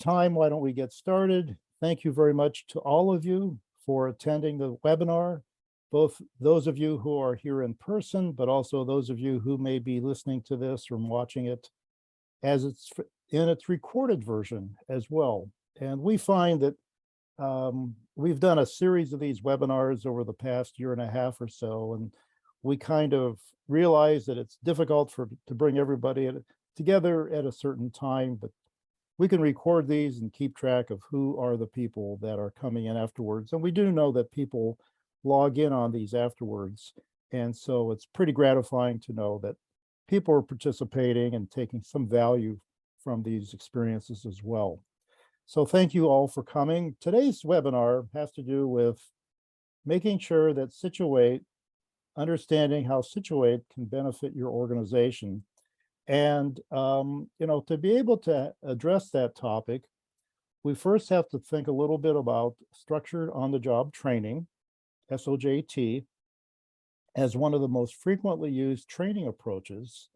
time, why don't we get started? Thank you very much to all of you for attending the webinar, both those of you who are here in person, but also those of you who may be listening to this or watching it as it's in its recorded version as well. And we find that we've done a series of these webinars over the past year and a half or so, and we kind of realize that it's difficult to bring everybody together at a certain time, but we can record these and keep track of who are the people that are coming in afterwards. And we do know that people log in on these afterwards. And so it's pretty gratifying to know that people are participating and taking some value from these experiences as well. So thank you all for coming. Today's webinar has to do with making sure that SiTUATE, understanding how SiTUATE can benefit your organization. And, to be able to address that topic, we first have to think a little bit about structured on-the-job training, SOJT, as one of the most frequently used training approaches,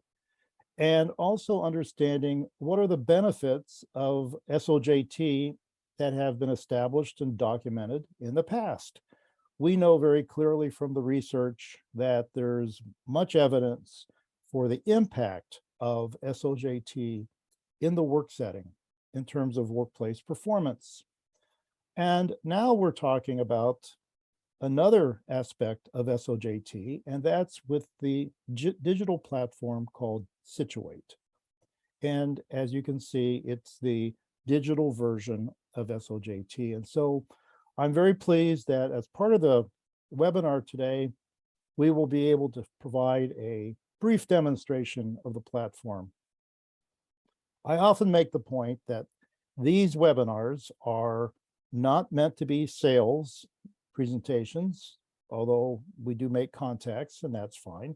and also understanding what are the benefits of SOJT that have been established and documented in the past. We know very clearly from the research that there's much evidence for the impact of SOJT in the work setting in terms of workplace performance. And now we're talking about another aspect of SOJT, and that's with the digital platform called SiTUATE. And as you can see, it's the digital version of SOJT. And so I'm very pleased that as part of the webinar today, we will be able to provide a brief demonstration of the platform. I often make the point that these webinars are not meant to be sales presentations, although we do make contacts and that's fine,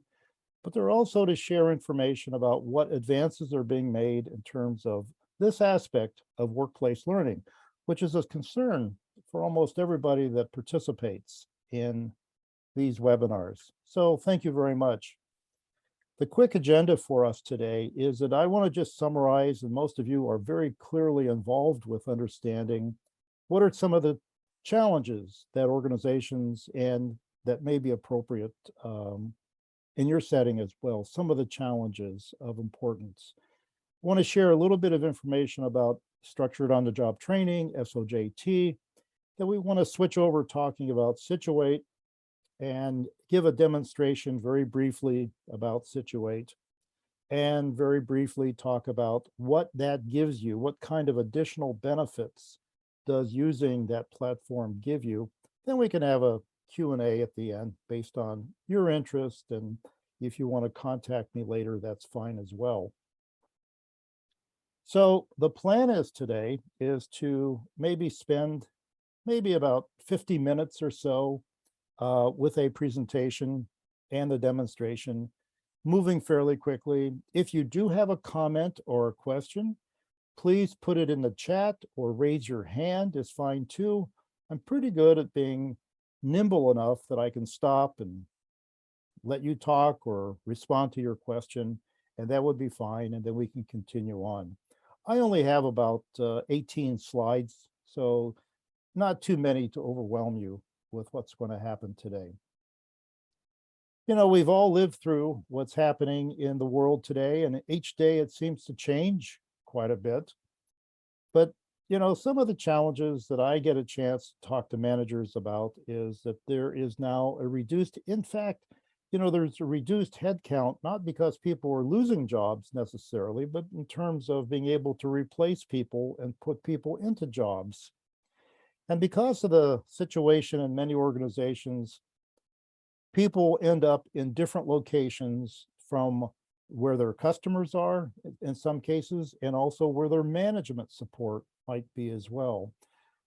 but they're also to share information about what advances are being made in terms of this aspect of workplace learning, which is a concern for almost everybody that participates in these webinars. So thank you very much. The quick agenda for us today is that I want to just summarize, and most of you are very clearly involved with understanding what are some of the challenges that organizations and that may be appropriate in your setting as well, some of the challenges of importance. I want to share a little bit of information about structured on-the-job training, SOJT, then we want to switch over talking about SiTUATE and give a demonstration very briefly about SiTUATE, and very briefly talk about what that gives you, what kind of additional benefits does using that platform give you. Then we can have a Q&A at the end based on your interest, and if you want to contact me later, that's fine as well. So the plan is today is to maybe spend about 50 minutes or so with a presentation and the demonstration, moving fairly quickly. If you do have a comment or a question, please put it in the chat or raise your hand is fine too. I'm pretty good at being nimble enough that I can stop and let you talk or respond to your question, and that would be fine, and then we can continue on. I only have about 18 slides, so not too many to overwhelm you with what's going to happen today. We've all lived through what's happening in the world today, and each day it seems to change quite a bit. But, some of the challenges that I get a chance to talk to managers about is that there is now a reduced, in fact, there's a reduced headcount, not because people are losing jobs necessarily, but in terms of being able to replace people and put people into jobs. And because of the situation in many organizations, people end up in different locations from where their customers are in some cases, and also where their management support might be as well.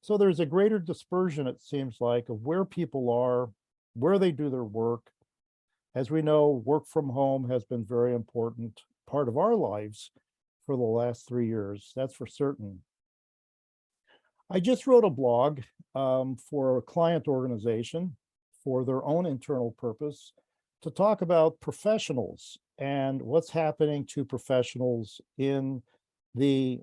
So there's a greater dispersion, it seems like, of where people are, where they do their work. As we know, work from home has been a very important part of our lives for the last 3 years, that's for certain. I just wrote a blog for a client organization for their own internal purpose to talk about professionals and what's happening to professionals in the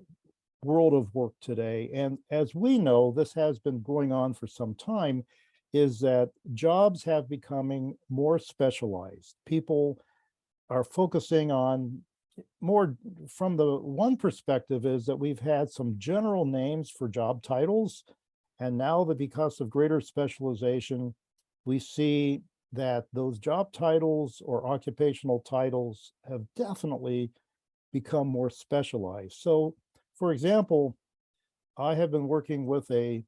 world of work today. And as we know, this has been going on for some time, is that jobs have becoming more specialized. People are focusing on more, from the one perspective is that we've had some general names for job titles. And now that because of greater specialization, we see that those job titles or occupational titles have definitely become more specialized. So, for example, I have been working with a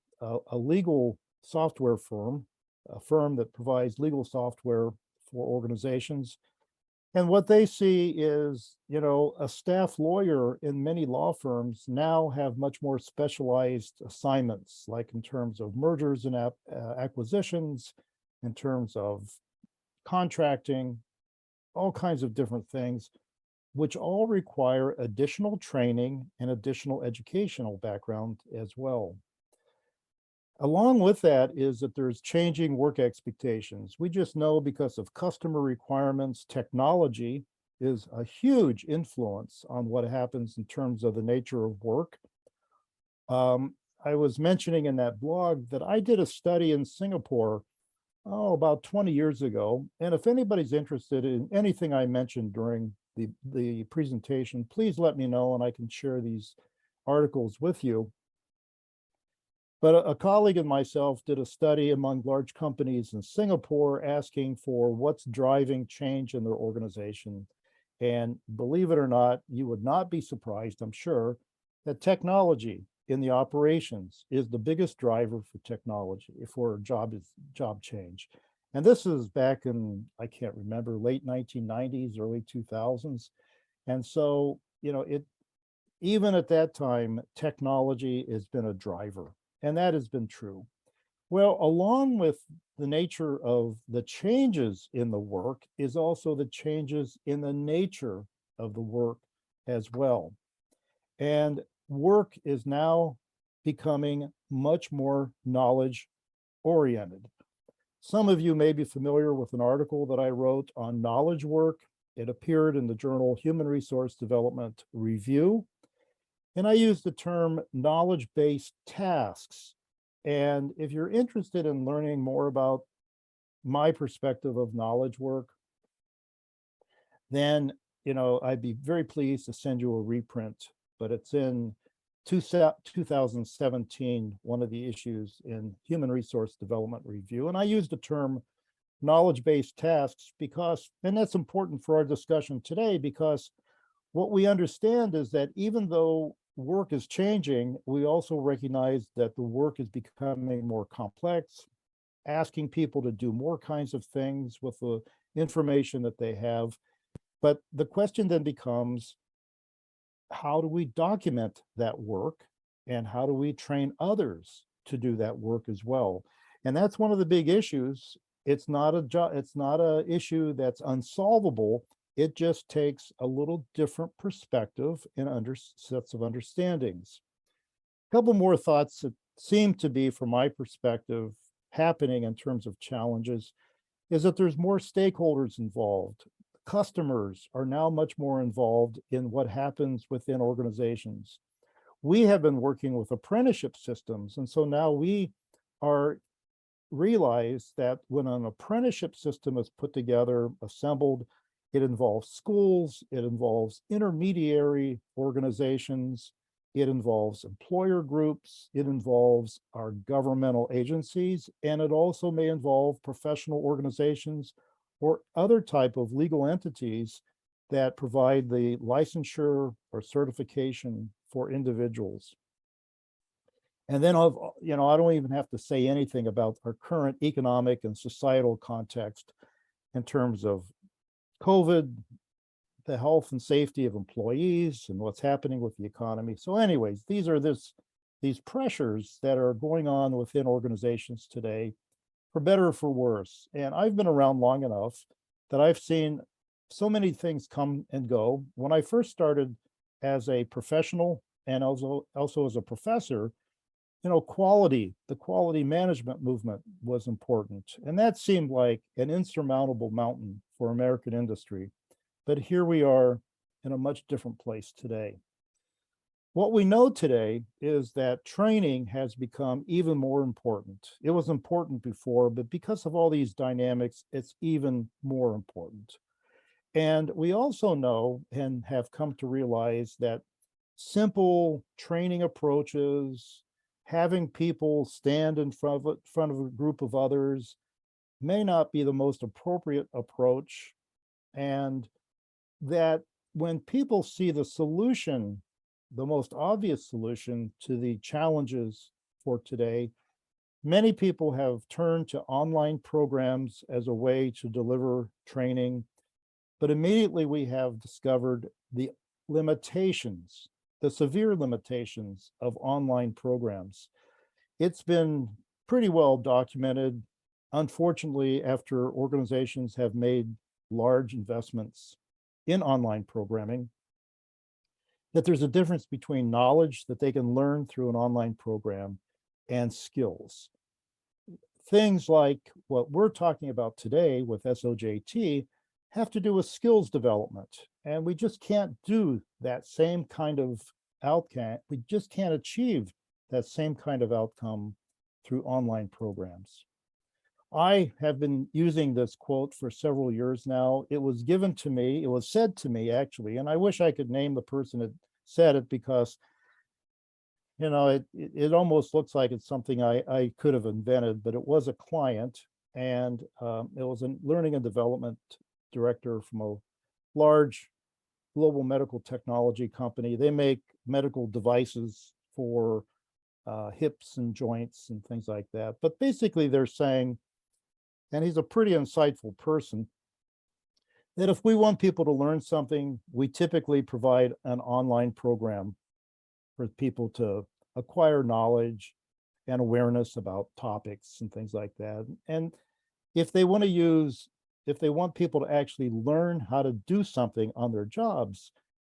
legal software firm, a firm that provides legal software for organizations. And what they see is, a staff lawyer in many law firms now have much more specialized assignments, like in terms of mergers and acquisitions, in terms of contracting, all kinds of different things, which all require additional training and additional educational background as well. Along with that is that there's changing work expectations. We just know because of customer requirements, technology is a huge influence on what happens in terms of the nature of work. I was mentioning in that blog that I did a study in Singapore, about 20 years ago. And if anybody's interested in anything I mentioned during the presentation, please let me know and I can share these articles with you. But a colleague and myself did a study among large companies in Singapore asking for what's driving change in their organization. And believe it or not, you would not be surprised, I'm sure, that technology in the operations is the biggest driver for technology, for job change. And this is back in, I can't remember, late 1990s, early 2000s. And so, even at that time, technology has been a driver. And that has been true. Well, along with the nature of the changes in the work is also the changes in the nature of the work as well. And work is now becoming much more knowledge oriented. Some of you may be familiar with an article that I wrote on knowledge work. It appeared in the journal Human Resource Development Review. And I use the term knowledge-based tasks. And if you're interested in learning more about my perspective of knowledge work, then, I'd be very pleased to send you a reprint, but it's in 2017, one of the issues in Human Resource Development Review. And I use the term knowledge-based tasks because, and that's important for our discussion today, because what we understand is that even though work is changing, we also recognize that the work is becoming more complex, asking people to do more kinds of things with the information that they have. But the question then becomes, how do we document that work? And how do we train others to do that work as well? And that's one of the big issues. It's not an issue that's unsolvable. It just takes a little different perspective and sets of understandings. A couple more thoughts that seem to be, from my perspective, happening in terms of challenges is that there's more stakeholders involved. Customers are now much more involved in what happens within organizations. We have been working with apprenticeship systems, and so now we realize that when an apprenticeship system is put together, assembled, it involves schools, it involves intermediary organizations, it involves employer groups, it involves our governmental agencies, and it also may involve professional organizations or other type of legal entities that provide the licensure or certification for individuals. And then, I don't even have to say anything about our current economic and societal context in terms of COVID, the health and safety of employees, and what's happening with the economy. So anyways, these are these pressures that are going on within organizations today, for better or for worse. And I've been around long enough that I've seen so many things come and go. When I first started as a professional and also as a professor, the quality management movement was important. And that seemed like an insurmountable mountain for American industry. But here we are in a much different place today. What we know today is that training has become even more important. It was important before, but because of all these dynamics, it's even more important. And we also know and have come to realize that simple training approaches, having people stand in front of a group of others may not be the most appropriate approach. And that when people see the solution, the most obvious solution to the challenges for today, many people have turned to online programs as a way to deliver training. But immediately we have discovered the limitations, the severe limitations of online programs. It's been pretty well documented, unfortunately, after organizations have made large investments in online programming, that there's a difference between knowledge that they can learn through an online program and skills. Things like what we're talking about today with SOJT have to do with skills development. And we just can't do that same kind of outcome. We just can't achieve that same kind of outcome through online programs. I have been using this quote for several years now. It was given to me, it was said to me actually, and I wish I could name the person that said it because it almost looks like it's something I could have invented, but it was a client, and it was a learning and development director from a large global medical technology company. They make medical devices for hips and joints and things like that. But basically they're saying, and he's a pretty insightful person, that if we want people to learn something, we typically provide an online program for people to acquire knowledge and awareness about topics and things like that. And if they want people to actually learn how to do something on their jobs,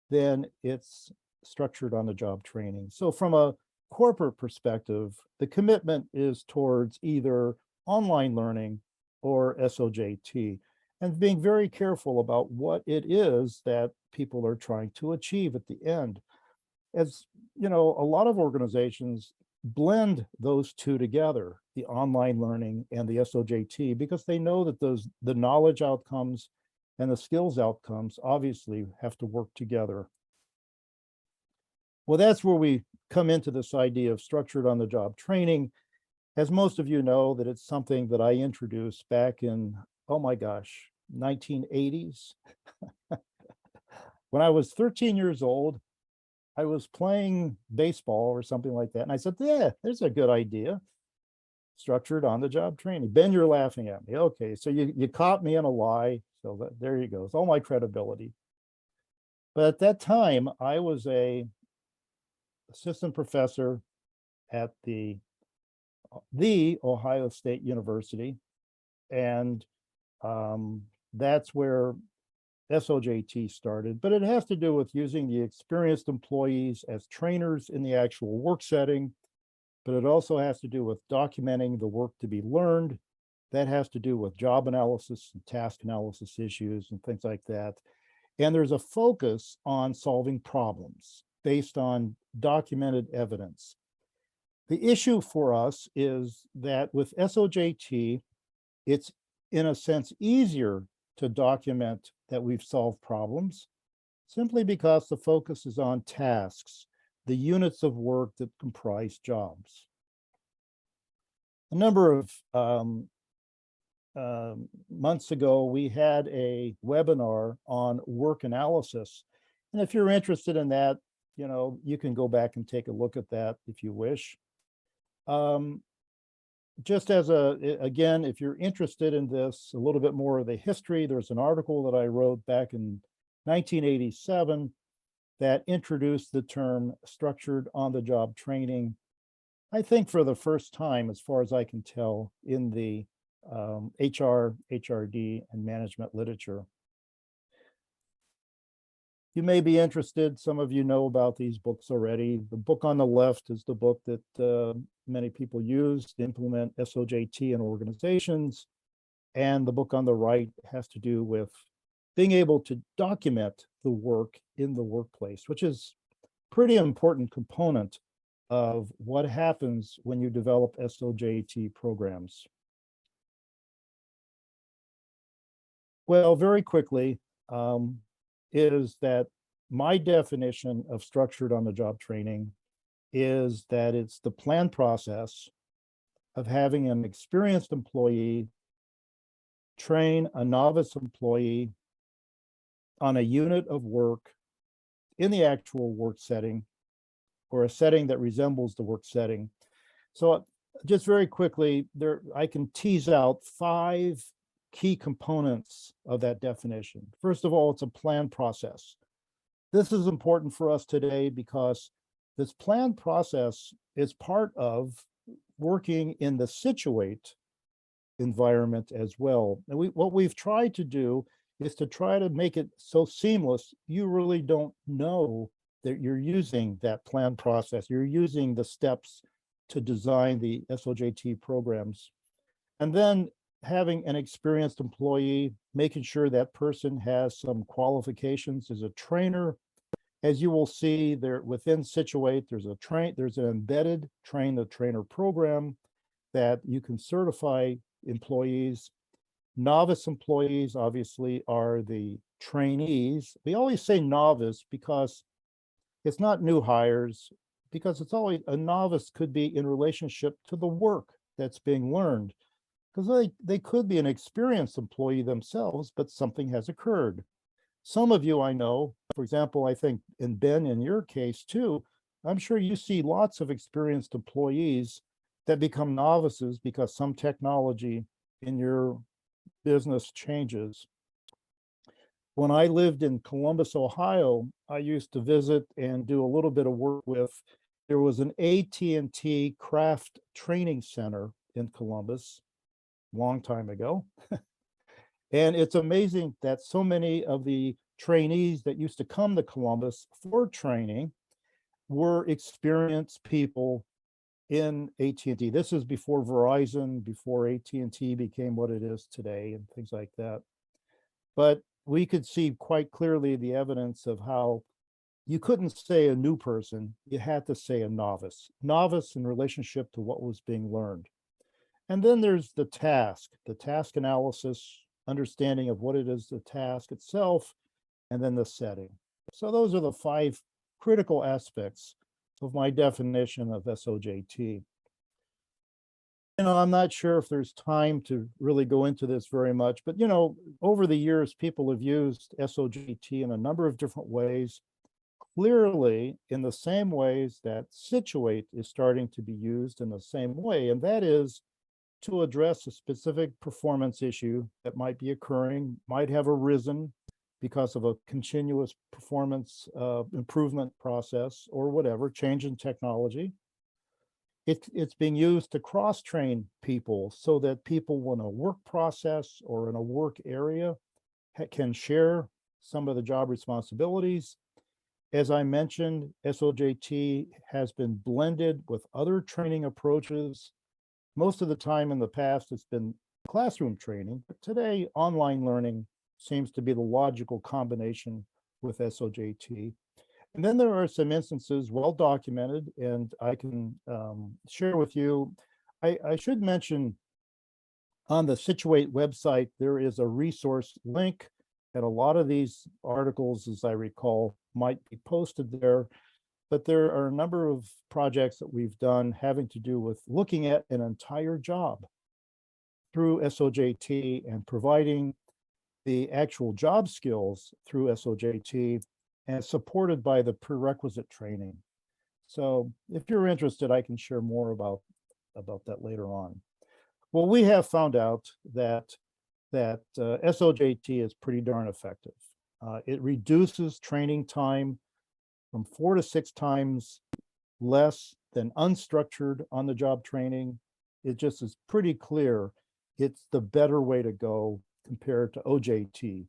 then it's structured on the job training. So from a corporate perspective, the commitment is towards either online learning or SOJT, and being very careful about what it is that people are trying to achieve at the end. As you know, a lot of organizations blend those two together, the online learning and the SOJT, because they know that the knowledge outcomes and the skills outcomes obviously have to work together. Well, that's where we come into this idea of structured on the job training. As most of you know, that it's something that I introduced back in, oh my gosh, 1980s. When I was 13 years old, I was playing baseball or something like that. And I said, yeah, there's a good idea. Structured on the job training. Ben, you're laughing at me. Okay, so you caught me in a lie. So there you go. It's all my credibility. But at that time, I was a assistant professor at the Ohio State University. And that's where SOJT started, but it has to do with using the experienced employees as trainers in the actual work setting, but it also has to do with documenting the work to be learned. That has to do with job analysis and task analysis issues and things like that. And there's a focus on solving problems based on documented evidence. The issue for us is that with SOJT, it's in a sense easier to document that we've solved problems, simply because the focus is on tasks, the units of work that comprise jobs. A number of months ago, we had a webinar on work analysis. And if you're interested in that, you can go back and take a look at that if you wish. Just as again, if you're interested in this, a little bit more of the history, there's an article that I wrote back in 1987 that introduced the term structured on-the-job training, I think for the first time, as far as I can tell, in the HR, HRD, and management literature. You may be interested, some of you know about these books already. The book on the left is the book that many people use to implement SOJT in organizations. And the book on the right has to do with being able to document the work in the workplace, which is pretty important component of what happens when you develop SOJT programs. Well, very quickly, is that my definition of structured on-the-job training is that it's the planned process of having an experienced employee train a novice employee on a unit of work in the actual work setting or a setting that resembles the work setting. So just very quickly, I can tease out 5 key components of that definition. First of all, it's a planned process. This is important for us today because this planned process is part of working in the SiTUATE environment as well. And what we've tried to do is to try to make it so seamless, you really don't know that you're using that planned process. You're using the steps to design the SOJT programs. And then having an experienced employee, making sure that person has some qualifications as a trainer. As you will see there within SiTUATE, there's an embedded train the trainer program that you can certify employees. Novice employees obviously are the trainees. We always say novice because it's not new hires, because it's always a novice could be in relationship to the work that's being learned, because they could be an experienced employee themselves, but something has occurred. Some of you I know, for example, I think, and Ben, in your case too, I'm sure you see lots of experienced employees that become novices because some technology in your business changes. When I lived in Columbus, Ohio, I used to visit and do a little bit of work with, there was an AT&T craft training center in Columbus, long time ago. And it's amazing that so many of the trainees that used to come to Columbus for training were experienced people in AT&T. This is before Verizon, before AT&T became what it is today and things like that. But we could see quite clearly the evidence of how you couldn't say a new person, you had to say a novice in relationship to what was being learned. And then there's the task analysis, understanding of what it is, the task itself, and then the setting. So those are the 5 critical aspects of my definition of SOJT. I'm not sure if there's time to really go into this very much, but over the years, people have used SOJT in a number of different ways, clearly in the same ways that SiTUATE is starting to be used in the same way, and that is to address a specific performance issue that might be occurring, might have arisen because of a continuous performance improvement process or whatever, change in technology. It's being used to cross-train people so that people in a work process or in a work area can share some of the job responsibilities. As I mentioned, SOJT has been blended with other training approaches. Most of the time in the past, it's been classroom training, but today online learning seems to be the logical combination with SOJT. And then there are some instances well documented, and I can share with you. I should mention on the SiTUATE website, there is a resource link, and a lot of these articles, as I recall, might be posted there. But there are a number of projects that we've done having to do with looking at an entire job through SOJT and providing the actual job skills through SOJT and supported by the prerequisite training. So if you're interested, I can share more about that later on. Well, we have found out that SOJT is pretty darn effective. It reduces training time from 4 to 6 times less than unstructured on-the-job training. It just is pretty clear it's the better way to go compared to OJT.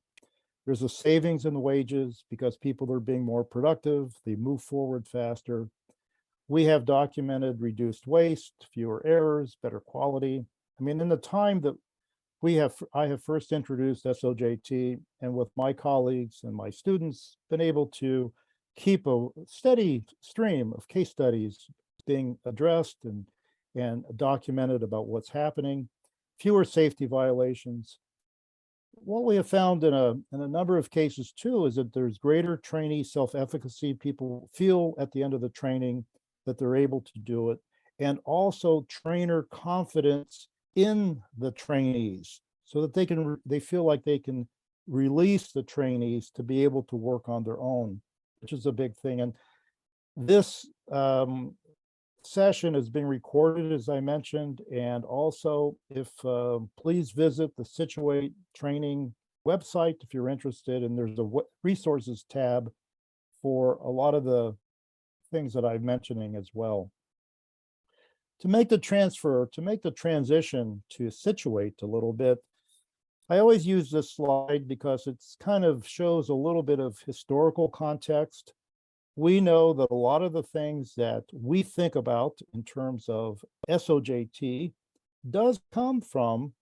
There's a savings in the wages because people are being more productive, they move forward faster. We have documented reduced waste, fewer errors, better quality. I mean, in the time that I have first introduced SOJT, and with my colleagues and my students, been able to keep a steady stream of case studies being addressed and documented about what's happening, fewer safety violations. What we have found in a number of cases too is that there's greater trainee self-efficacy. People feel at the end of the training that they're able to do it, and also trainer confidence in the trainees so that they feel like they can release the trainees to be able to work on their own, which is a big thing. And this session is being recorded, as I mentioned, and also if please visit the SiTUATE training website if you're interested, and there's a resources tab for a lot of the things that I'm mentioning as well. To make the transition to SiTUATE a little bit, I always use this slide because it's kind of shows a little bit of historical context. We know that a lot of the things that we think about in terms of SOJT does come from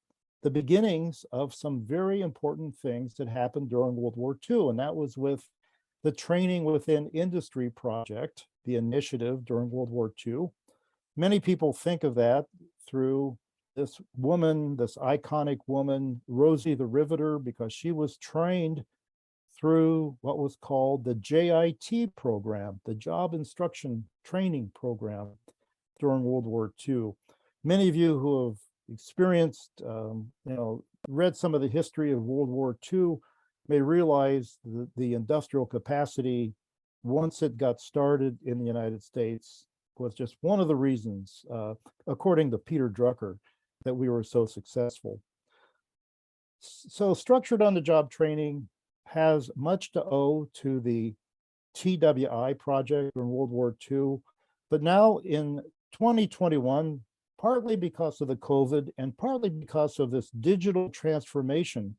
the beginnings of some very important things that happened during World War II. And that was with the Training Within Industry project, the initiative during World War II. Many people think of that through this woman, this iconic woman, Rosie the Riveter, because she was trained through what was called the JIT program, the Job Instruction Training Program during World War II. Many of you who have experienced, read some of the history of World War II may realize that the industrial capacity, once it got started in the United States, was just one of the reasons, according to Peter Drucker, that we were so successful. So structured on-the-job training has much to owe to the TWI project in World War II, but now in 2021, partly because of the COVID and partly because of this digital transformation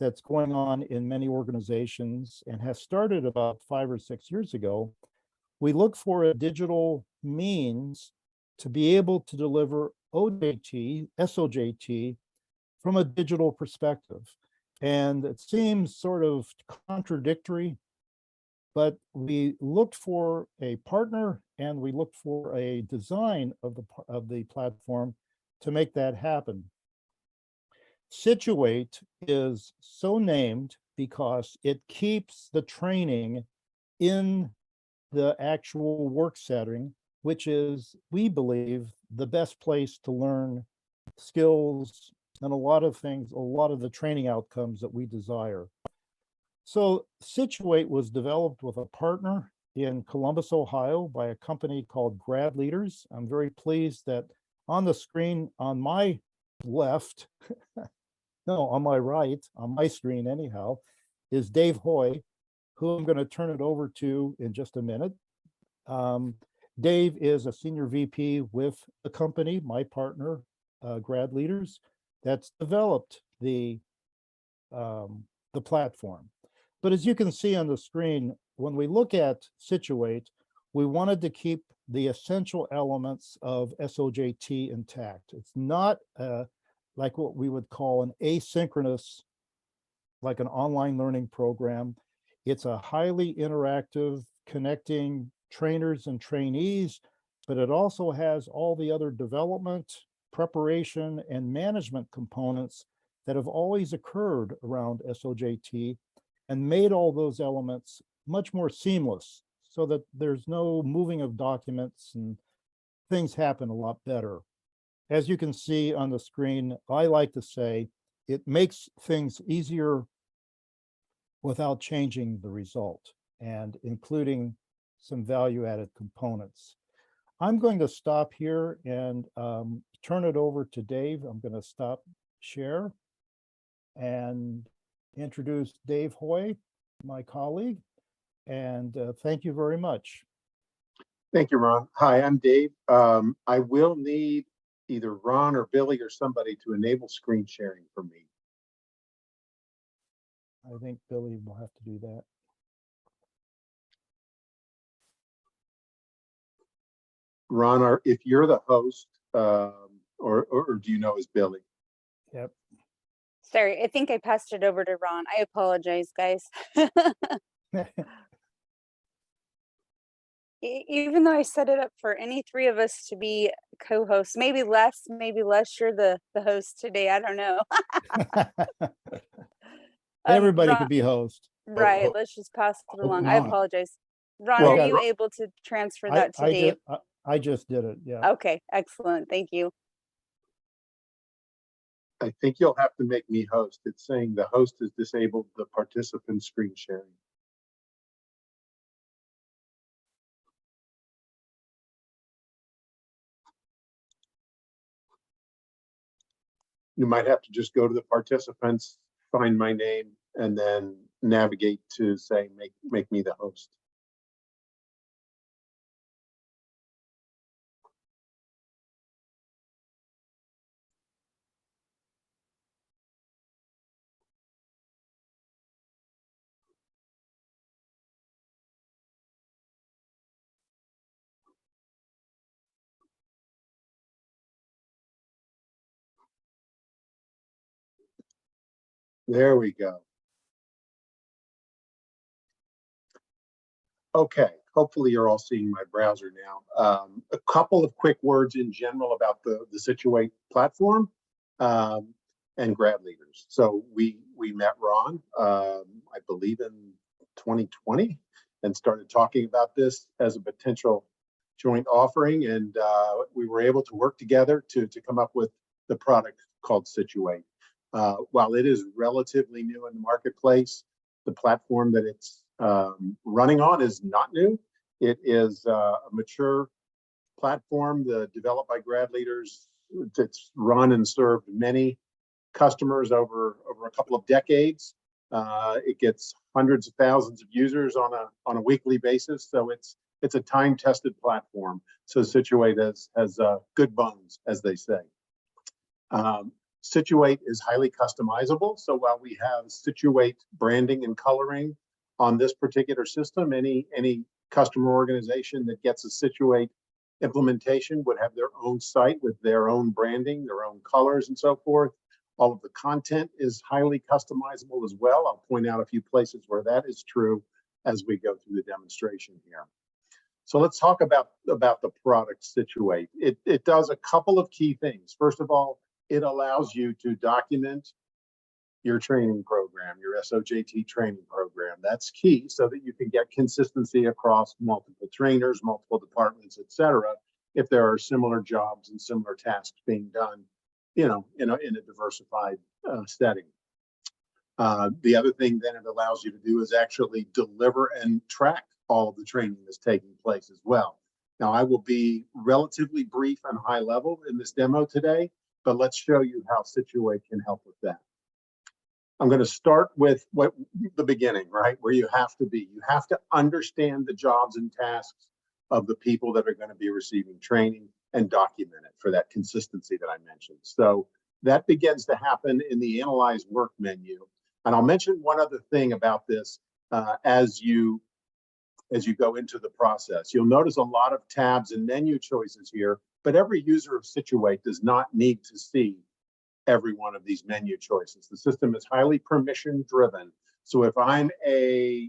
that's going on in many organizations and has started about 5 or 6 years ago, we look for a digital means to be able to deliver SOJT from a digital perspective. And it seems sort of contradictory, but we looked for a partner and we looked for a design of the platform to make that happen. SiTUATE is so named because it keeps the training in the actual work setting, which is, we believe, the best place to learn skills and a lot of things, a lot of the training outcomes that we desire. So SiTUATE was developed with a partner in Columbus, Ohio by a company called Grad Leaders. I'm very pleased that on the screen on my left, no, on my right, on my screen anyhow, is Dave Hoy, who I'm going to turn it over to in just a minute. Dave is a senior VP with the company, my partner, Grad Leaders, that's developed the platform. But as you can see on the screen, when we look at SiTUATE, we wanted to keep the essential elements of SOJT intact. It's not like what we would call an asynchronous, like an online learning program. It's a highly interactive, connecting trainers and trainees, but it also has all the other development, preparation, and management components that have always occurred around SOJT and made all those elements much more seamless so that there's no moving of documents and things happen a lot better. As you can see on the screen, I like to say it makes things easier without changing the result and including some value-added components. I'm going to stop here and turn it over to Dave. I'm going to stop share and introduce Dave Hoy, my colleague, and thank you very much. Thank you, Ron. Hi, I'm Dave. I will need either Ron or Billy or somebody to enable screen sharing for me. I think Billy will have to do that. Ron, if you're the host, or do you know is Billy? Yep. Sorry, I think I passed it over to Ron. I apologize, guys. Even though I set it up for any three of us to be co-hosts, maybe less, you're the host today, I don't know. Everybody Ron, could be host. right, let's just pass it along. I Ron. apologize. Ron, I are got you it. able to transfer that to Dave? I just did it, yeah. Okay, excellent, thank you. I think you'll have to make me host. It's saying the host has disabled the participant screen sharing. You might have to just go to the participants, find my name, and then navigate to say, make me the host. There we go. Okay, hopefully you're all seeing my browser now. A couple of quick words in general about the SiTUATE platform and grad leaders. So we met Ron, I believe in 2020, and started talking about this as a potential joint offering, and we were able to work together to come up with the product called SiTUATE. While it is relatively new in the marketplace, the platform that it's running on is not new. It is a mature platform developed by grad leaders. It's run and served many customers over a couple of decades. It gets hundreds of thousands of users on a weekly basis, so it's a time-tested platform. So SiTUATE has good bones, as they say. SiTUATE is highly customizable. So while we have SiTUATE branding and coloring on this particular system, any customer organization that gets a SiTUATE implementation would have their own site with their own branding, their own colors, and so forth. All of the content is highly customizable as well. I'll point out a few places where that is true as we go through the demonstration here. So let's talk about the product SiTUATE. It does a couple of key things. First of all, it allows you to document your training program, your SOJT training program. That's key so that you can get consistency across multiple trainers, multiple departments, et cetera, if there are similar jobs and similar tasks being done, in a diversified setting. The other thing then it allows you to do is actually deliver and track all of the training that's taking place as well. Now, I will be relatively brief and high level in this demo today, but let's show you how SiTUATE can help with that. I'm going to start with the beginning, right? Where you have to be. You have to understand the jobs and tasks of the people that are going to be receiving training and document it for that consistency that I mentioned. So that begins to happen in the Analyze Work menu. And I'll mention one other thing about this as you go into the process. You'll notice a lot of tabs and menu choices here, but every user of SiTUATE does not need to see every one of these menu choices. The system is highly permission driven. So if I'm a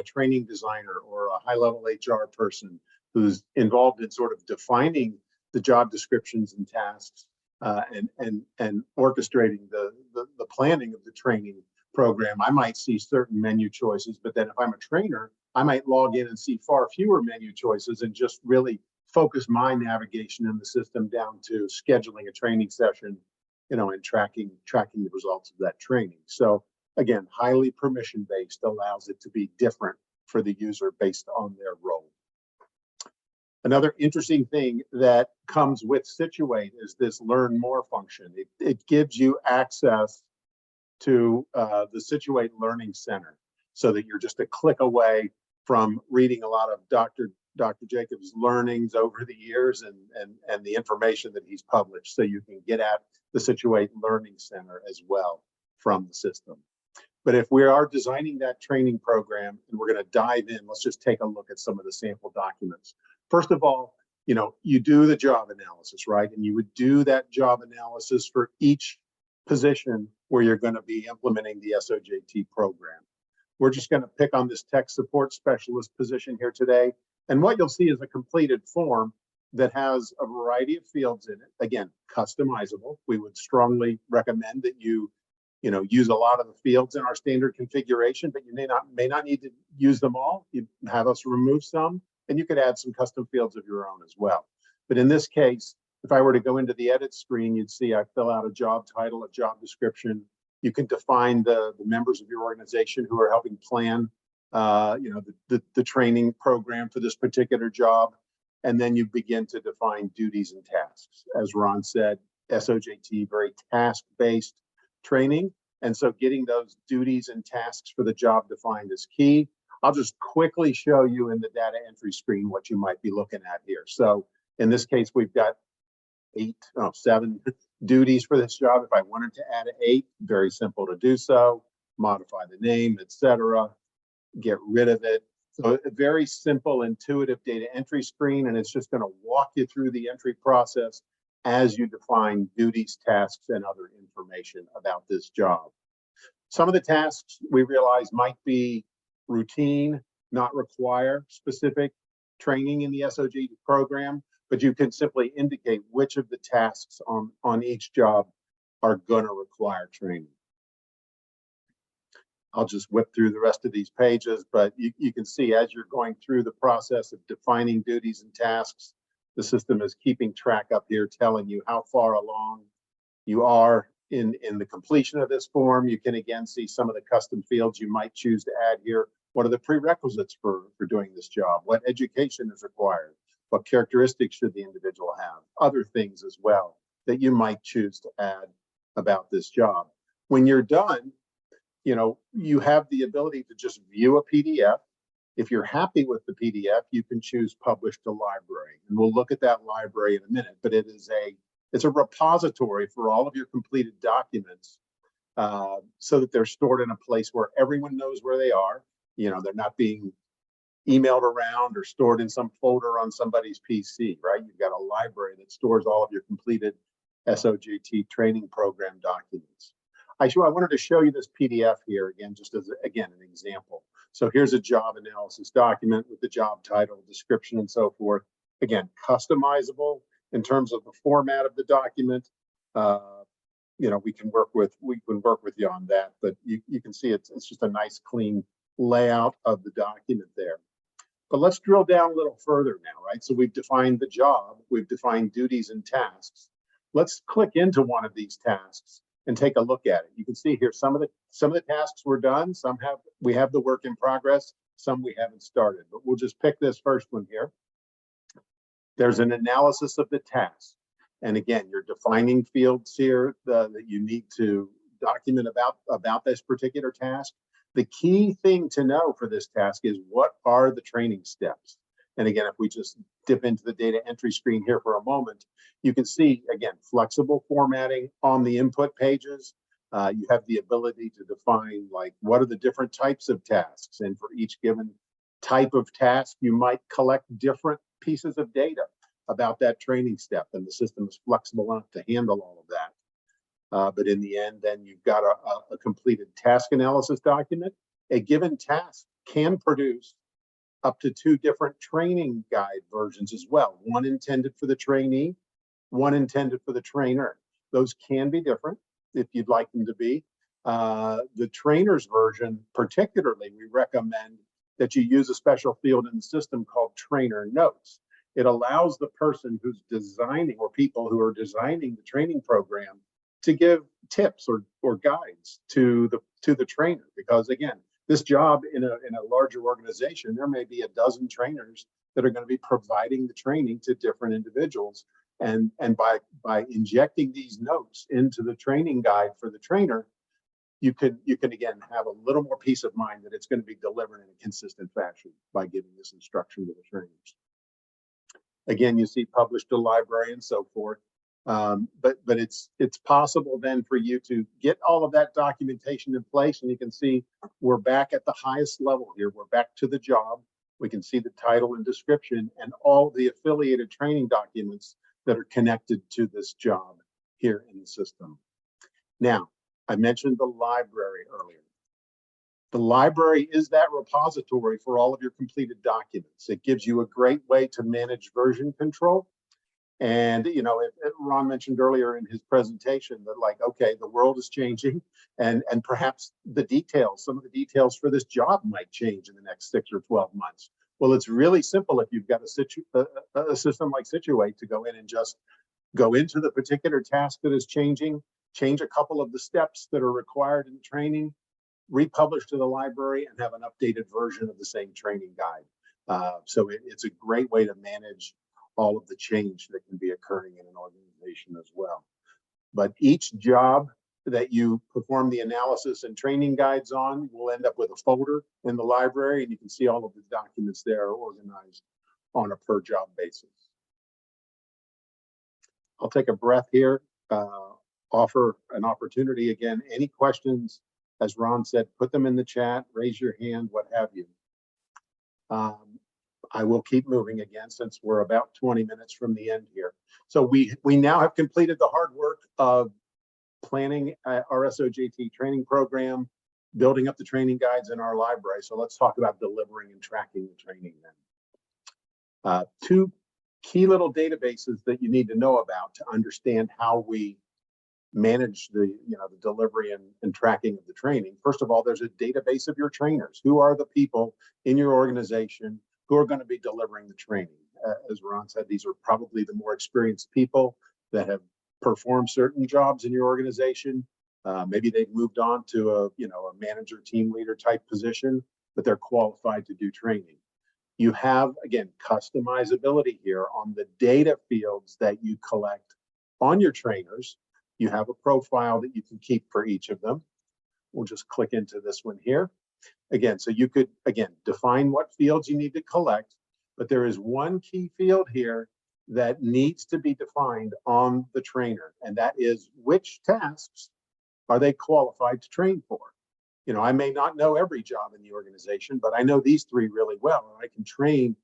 training designer or a high-level HR person who's involved in sort of defining the job descriptions and tasks and orchestrating the planning of the training program, I might see certain menu choices, but then if I'm a trainer, I might log in and see far fewer menu choices and just really focus my navigation in the system down to scheduling a training session, and tracking the results of that training. So again, highly permission-based allows it to be different for the user based on their role. Another interesting thing that comes with SiTUATE is this Learn More function. It gives you access to the SiTUATE Learning Center so that you're just a click away from reading a lot of Dr. Jacobs' learnings over the years and the information that he's published. So you can get at the SiTUATE Learning Center as well from the system. But if we are designing that training program and we're going to dive in, let's just take a look at some of the sample documents. First of all, you do the job analysis, right? And you would do that job analysis for each position where you're going to be implementing the SOJT program. We're just going to pick on this tech support specialist position here today. And what you'll see is a completed form that has a variety of fields in it. Again, customizable. We would strongly recommend that you use a lot of the fields in our standard configuration, but you may not need to use them all. You have us remove some, and you could add some custom fields of your own as well. But in this case, if I were to go into the edit screen, you'd see I fill out a job title, a job description. You can define the members of your organization who are helping plan the training program for this particular job. And then you begin to define duties and tasks. As Ron said, SOJT, very task-based training. And so getting those duties and tasks for the job defined is key. I'll just quickly show you in the data entry screen what you might be looking at here. So in this case, we've got 7 duties for this job. If I wanted to add an 8, very simple to do so. Modify the name, etc. Get rid of it. So a very simple, intuitive data entry screen, and it's just going to walk you through the entry process as you define duties, tasks, and other information about this job. Some of the tasks we realize might be routine, not require specific training in the SOG program, but you can simply indicate which of the tasks on each job are going to require training. I'll just whip through the rest of these pages, but you can see as you're going through the process of defining duties and tasks, the system is keeping track up here, telling you how far along you are in the completion of this form. You can again see some of the custom fields you might choose to add here. What are the prerequisites for doing this job? What education is required? What characteristics should the individual have? Other things as well that you might choose to add about this job. When you're done, you have the ability to just view a PDF. If you're happy with the PDF, you can choose publish to library. And we'll look at that library in a minute, but it's a repository for all of your completed documents so that they're stored in a place where everyone knows where they are. They're not being emailed around or stored in some folder on somebody's PC, right? You've got a library that stores all of your completed SOGT training program documents. I wanted to show you this PDF here again, just as, an example. So here's a job analysis document with the job title, description, and so forth. Again, customizable in terms of the format of the document. We can work with you on that, but you can see it's just a nice, clean layout of the document there. But let's drill down a little further now, right? So we've defined the job, we've defined duties and tasks. Let's click into one of these tasks and take a look at it. You can see here some of the tasks were done. We have the work in progress. Some we haven't started, but we'll just pick this first one here. There's an analysis of the task, and again, you're defining fields here that you need to document about this particular task. The key thing to know for this task is what are the training steps. And again, if we just dip into the data entry screen here for a moment, you can see, again, flexible formatting on the input pages. You have the ability to define, like, what are the different types of tasks? And for each given type of task, you might collect different pieces of data about that training step. And the system is flexible enough to handle all of that. But in the end, then you've got a completed task analysis document. A given task can produce up to 2 different training guide versions as well. One intended for the trainee, one intended for the trainer. Those can be different if you'd like them to be. The trainer's version, particularly, we recommend that you use a special field in the system called trainer notes. It allows the person who's designing, or people who are designing the training program, to give tips or guides to the trainer, because again, this job in a larger organization, there may be a dozen trainers that are going to be providing the training to different individuals. And by injecting these notes into the training guide for the trainer, you can again have a little more peace of mind that it's going to be delivered in a consistent fashion by giving this instruction to the trainers. Again, you see published to library and so forth. But it's possible then for you to get all of that documentation in place, and you can see we're back at the highest level here. We're back to the job. We can see the title and description and all the affiliated training documents that are connected to this job here in the system. Now, I mentioned the library earlier. The library is that repository for all of your completed documents. It gives you a great way to manage version control. And, you know, Ron mentioned earlier in his presentation that, like, okay, the world is changing, and perhaps the details, some of the details for this job might change in the next 6 or 12 months. Well, it's really simple if you've got a system like SiTUATE to go in and just go into the particular task that is changing, change a couple of the steps that are required in training, republish to the library, and have an updated version of the same training guide. So it's a great way to manage all of the change that can be occurring in an organization as well. But each job that you perform the analysis and training guides on will end up with a folder in the library, and you can see all of the documents there organized on a per job basis. I'll take a breath here, offer an opportunity again. Any questions, as Ron said, put them in the chat, raise your hand, what have you. I will keep moving again since we're about 20 minutes from the end here. So we now have completed the hard work of planning our SOJT training program, building up the training guides in our library. So let's talk about delivering and tracking the training then. Two key little databases that you need to know about to understand how we manage the delivery and tracking of the training. First of all, there's a database of your trainers. Who are the people in your organization who are going to be delivering the training? As Ron said, these are probably the more experienced people that have performed certain jobs in your organization. Maybe they've moved on to a manager, team leader type position, but they're qualified to do training. You have, again, customizability here on the data fields that you collect on your trainers. You have a profile that you can keep for each of them. We'll just click into this one here. Again, so you could, again, define what fields you need to collect, but there is one key field here that needs to be defined on the trainer, and that is which tasks are they qualified to train for. You know, I may not know every job in the organization, but I know these three really well, and I can train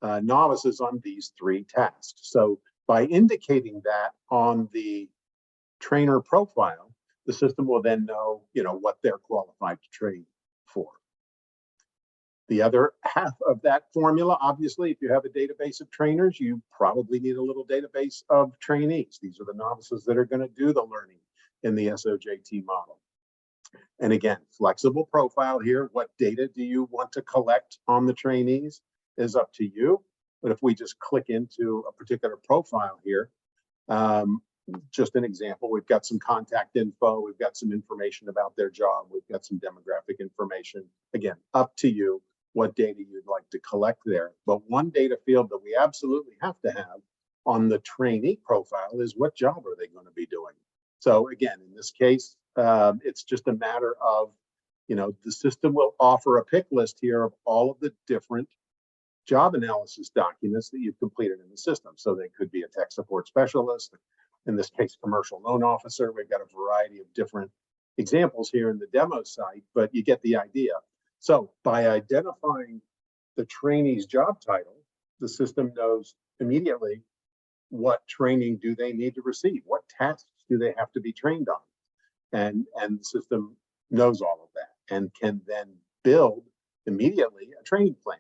novices on these three tasks. So by indicating that on the trainer profile, the system will then know, what they're qualified to train for. The other half of that formula, obviously, if you have a database of trainers, you probably need a little database of trainees. These are the novices that are going to do the learning in the SOJT model. And again, flexible profile here. What data do you want to collect on the trainees is up to you. But if we just click into a particular profile here, just an example, we've got some contact info, we've got some information about their job, we've got some demographic information. Again, up to you what data you'd like to collect there. But one data field that we absolutely have to have on the trainee profile is what job are they going to be doing? So again, in this case, it's just a matter of, the system will offer a pick list here of all of the different job analysis documents that you've completed in the system. So they could be a tech support specialist, in this case, commercial loan officer. We've got a variety of different examples here in the demo site, but you get the idea. So by identifying the trainee's job title, the system knows immediately what training do they need to receive, what tasks do they have to be trained on, and the system knows all of that and can then build immediately a training plan.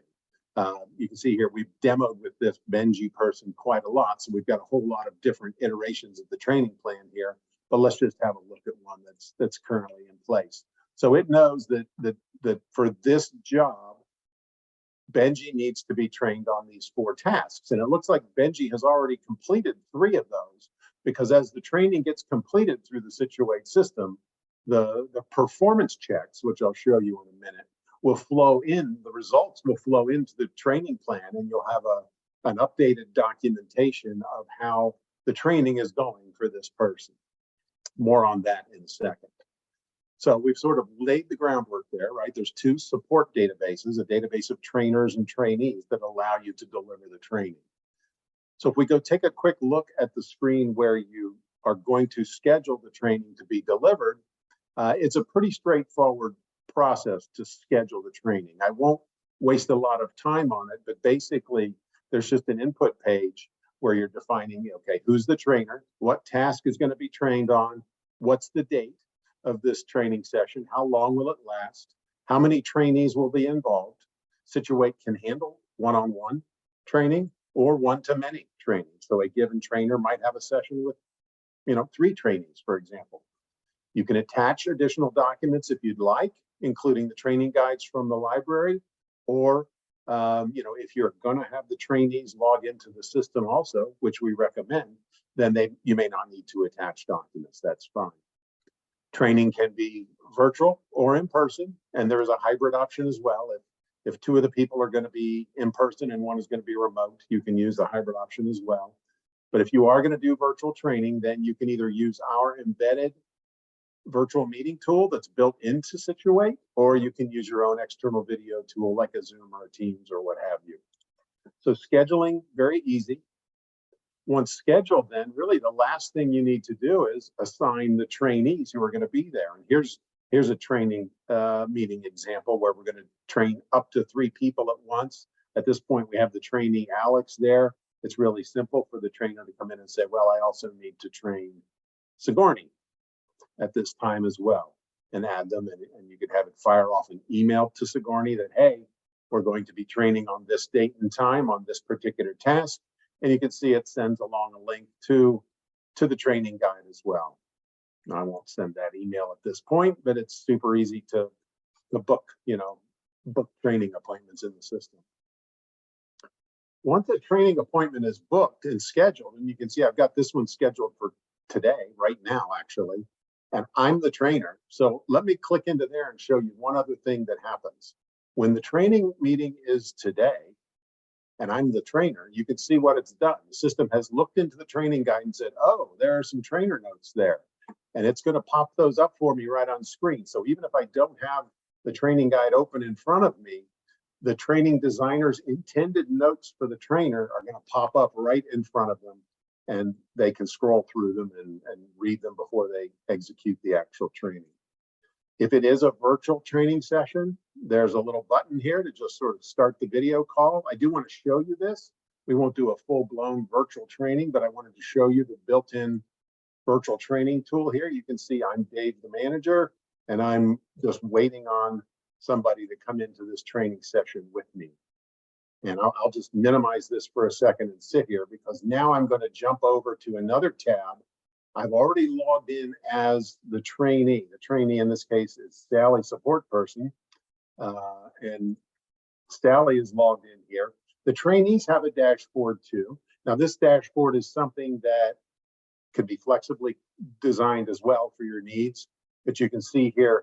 You can see here we've demoed with this Benji person quite a lot, so we've got a whole lot of different iterations of the training plan here. But let's just have a look at one that's currently in place. So it knows that for this job, Benji needs to be trained on these 4 tasks, and it looks like Benji has already completed 3 of those, because as the training gets completed through the SiTUATE system, the performance checks, which I'll show you in a minute, will flow in, the results will flow into the training plan, and you'll have an updated documentation of how the training is going for this person. More on that in a second. So we've sort of laid the groundwork there, right? There's 2 support databases, a database of trainers and trainees that allow you to deliver the training. So if we go take a quick look at the screen where you are going to schedule the training to be delivered, it's a pretty straightforward process to schedule the training. I won't waste a lot of time on it, but basically there's just an input page where you're defining, okay, who's the trainer, what task is going to be trained on, what's the date of this training session, how long will it last, how many trainees will be involved. SiTUATE can handle one-on-one training or one-to-many training. So a given trainer might have a session with, 3 trainees, for example. You can attach additional documents if you'd like, including the training guides from the library, or if you're going to have the trainees log into the system also, which we recommend, then you may not need to attach documents. That's fine. Training can be virtual or in person, and there is a hybrid option as well. If 2 of the people are going to be in person and 1 is going to be remote, you can use the hybrid option as well. But if you are going to do virtual training, then you can either use our embedded virtual meeting tool that's built into SiTUATE, or you can use your own external video tool like a Zoom or a Teams or what have you. So scheduling, very easy. Once scheduled, then really the last thing you need to do is assign the trainees who are going to be there. And here's a training meeting example where we're going to train up to 3 people at once. At this point, we have the trainee Alex there. It's really simple for the trainer to come in and say, well, I also need to train Sigourney at this time as well, and add them, and you could have it fire off an email to Sigourney that, hey, we're going to be training on this date and time on this particular task, and you can see it sends along a link to the training guide as well. Now, I won't send that email at this point, but it's super easy to book training appointments in the system. Once a training appointment is booked and scheduled, and you can see I've got this one scheduled for today, right now, actually, and I'm the trainer. So let me click into there and show you one other thing that happens. When the training meeting is today, and I'm the trainer, you can see what it's done. The system has looked into the training guide and said, oh, there are some trainer notes there. And it's going to pop those up for me right on screen. So even if I don't have the training guide open in front of me, the training designer's intended notes for the trainer are going to pop up right in front of them, and they can scroll through them and read them before they execute the actual training. If it is a virtual training session, there's a little button here to just sort of start the video call. I do want to show you this. We won't do a full-blown virtual training, but I wanted to show you the built-in virtual training tool here. You can see I'm Dave, the manager, and I'm just waiting on somebody to come into this training session with me. And I'll just minimize this for a second and sit here, because now I'm going to jump over to another tab. I've already logged in as the trainee. The trainee in this case is Sally, support person. And Sally is logged in here. The trainees have a dashboard too. Now this dashboard is something that could be flexibly designed as well for your needs. But you can see here,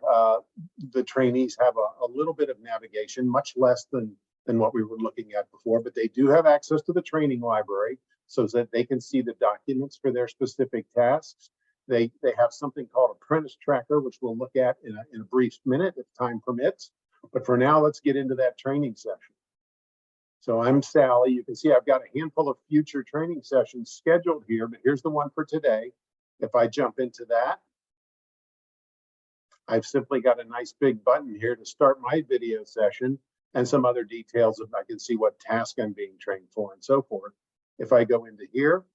the trainees have a little bit of navigation, much less than what we were looking at before, but they do have access to the training library so that they can see the documents for their specific tasks. They have something called Apprentice Tracker, which we'll look at in a brief minute if time permits. But for now, let's get into that training session. So I'm Sally. You can see I've got a handful of future training sessions scheduled here, but here's the one for today. If I jump into that, I've simply got a nice big button here to start my video session and some other details if I can see what task I'm being trained for and so forth. If I go into here,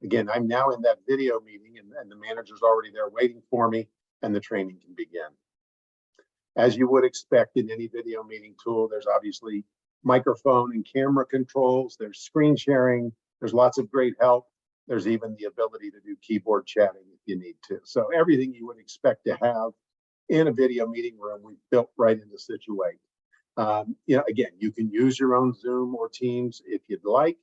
again, I'm now in that video meeting and the manager's already there waiting for me, and the training can begin. As you would expect in any video meeting tool, there's obviously microphone and camera controls, there's screen sharing, there's lots of great help. There's even the ability to do keyboard chatting if you need to. So everything you would expect to have in a video meeting room, we built right into SiTUATE. Again, you can use your own Zoom or Teams if you'd like.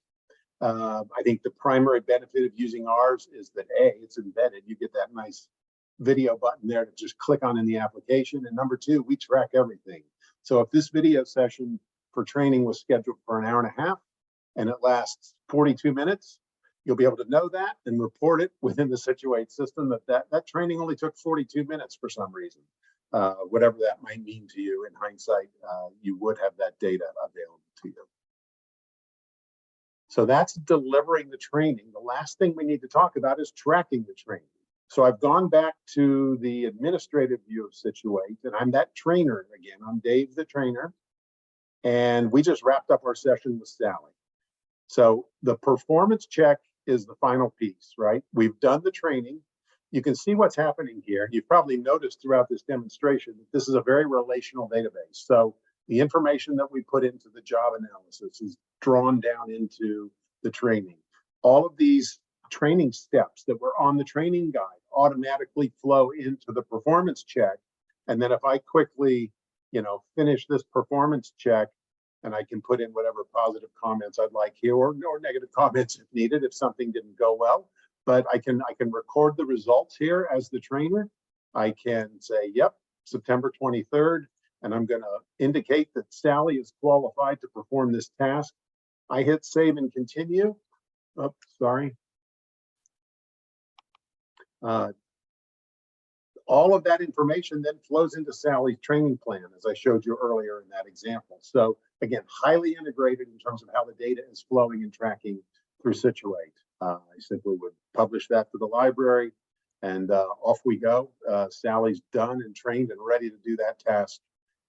I think the primary benefit of using ours is that A, it's embedded. You get that nice video button there to just click on in the application. And number 2, we track everything. So if this video session for training was scheduled for an hour and a half and it lasts 42 minutes, you'll be able to know that and report it within the SiTUATE system that training only took 42 minutes for some reason. Whatever that might mean to you in hindsight, you would have that data available to you. So that's delivering the training. The last thing we need to talk about is tracking the training. So I've gone back to the administrative view of SiTUATE, and I'm that trainer again. I'm Dave, the trainer, and we just wrapped up our session with Sally. So the performance check is the final piece, right? We've done the training. you can see what's happening here. You've probably noticed throughout this demonstration that this is a very relational database. So the information that we put into the job analysis is drawn down into the training. All of these training steps that were on the training guide automatically flow into the performance check. And then if I quickly, finish this performance check, and I can put in whatever positive comments I'd like here, or negative comments if needed, if something didn't go well. But I can record the results here as the trainer. I can say, yep, September 23rd, and I'm going to indicate that Sally is qualified to perform this task. I hit save and continue. Oh, sorry. All of that information then flows into Sally's training plan, as I showed you earlier in that example. So again, highly integrated in terms of how the data is flowing and tracking through SiTUATE. I simply would publish that to the library, and off we go. Sally's done and trained and ready to do that task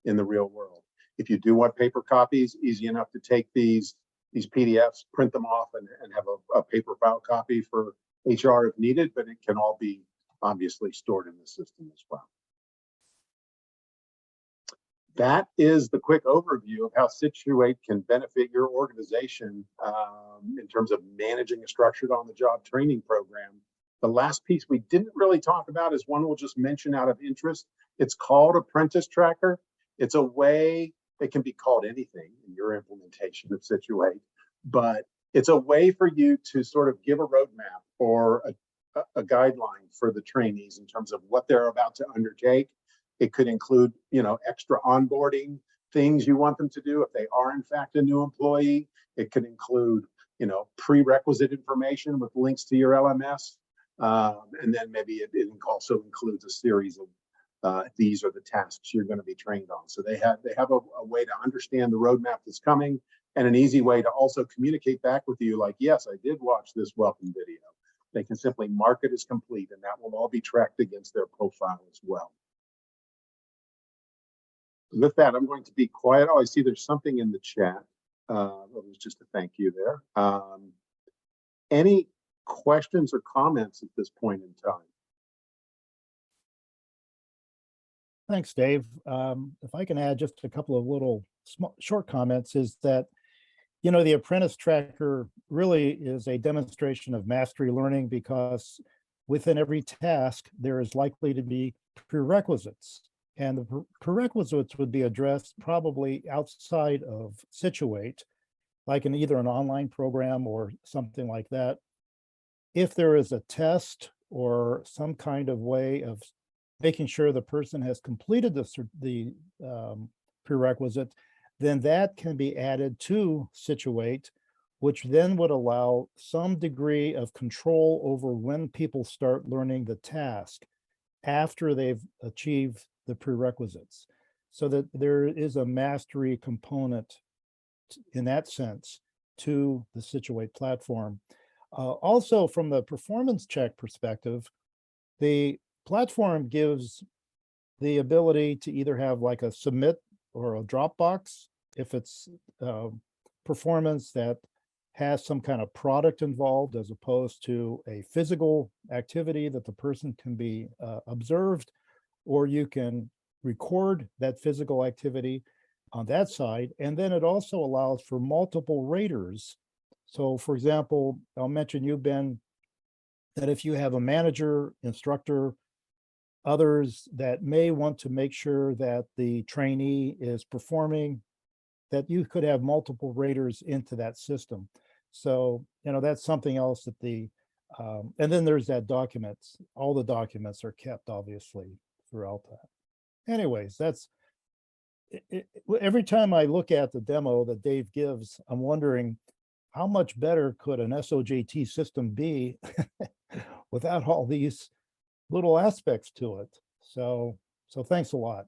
in the real world. If you do want paper copies, easy enough to take these PDFs, print them off, and have a paper file copy for HR if needed, but it can all be obviously stored in the system as well. That is the quick overview of how SiTUATE can benefit your organization in terms of managing a structured on-the-job training program. The last piece we didn't really talk about is one we'll just mention out of interest. It's called Apprentice Tracker. It's a way, it can be called anything in your implementation of SiTUATE, but it's a way for you to sort of give a roadmap or a guideline for the trainees in terms of what they're about to undertake. It could include, extra onboarding things you want them to do if they are in fact a new employee. It could include, prerequisite information with links to your LMS. And then maybe it also includes a series of these are the tasks you're going to be trained on. So they have a way to understand the roadmap that's coming, and an easy way to also communicate back with you like, yes, I did watch this welcome video. They can simply mark it as complete, and that will all be tracked against their profile as well. With that, I'm going to be quiet. Oh, I see there's something in the chat. It was just a thank you there. Any questions or comments at this point in time? Thanks, Dave. If I can add just a couple of little short comments, is that, the Apprentice Tracker really is a demonstration of mastery learning, because within every task, there is likely to be prerequisites. And the prerequisites would be addressed probably outside of SiTUATE, like in either an online program or something like that. If there is a test or some kind of way of making sure the person has completed the prerequisite, then that can be added to SiTUATE, which then would allow some degree of control over when people start learning the task after they've achieved the prerequisites, so that there is a mastery component in that sense to the SiTUATE platform. Also, from the performance check perspective, the platform gives the ability to either have like a submit or a Dropbox if it's performance that has some kind of product involved, as opposed to a physical activity that the person can be observed, or you can record that physical activity on that side. And then it also allows for multiple raters. So for example, I'll mention you, Ben, that if you have a manager, instructor, others that may want to make sure that the trainee is performing, that you could have multiple raters into that system. So, that's something else that and then there's that documents. All the documents are kept, obviously, throughout that. Anyways, that's every time I look at the demo that Dave gives, I'm wondering how much better could an SOJT system be without all these little aspects to it. So thanks a lot.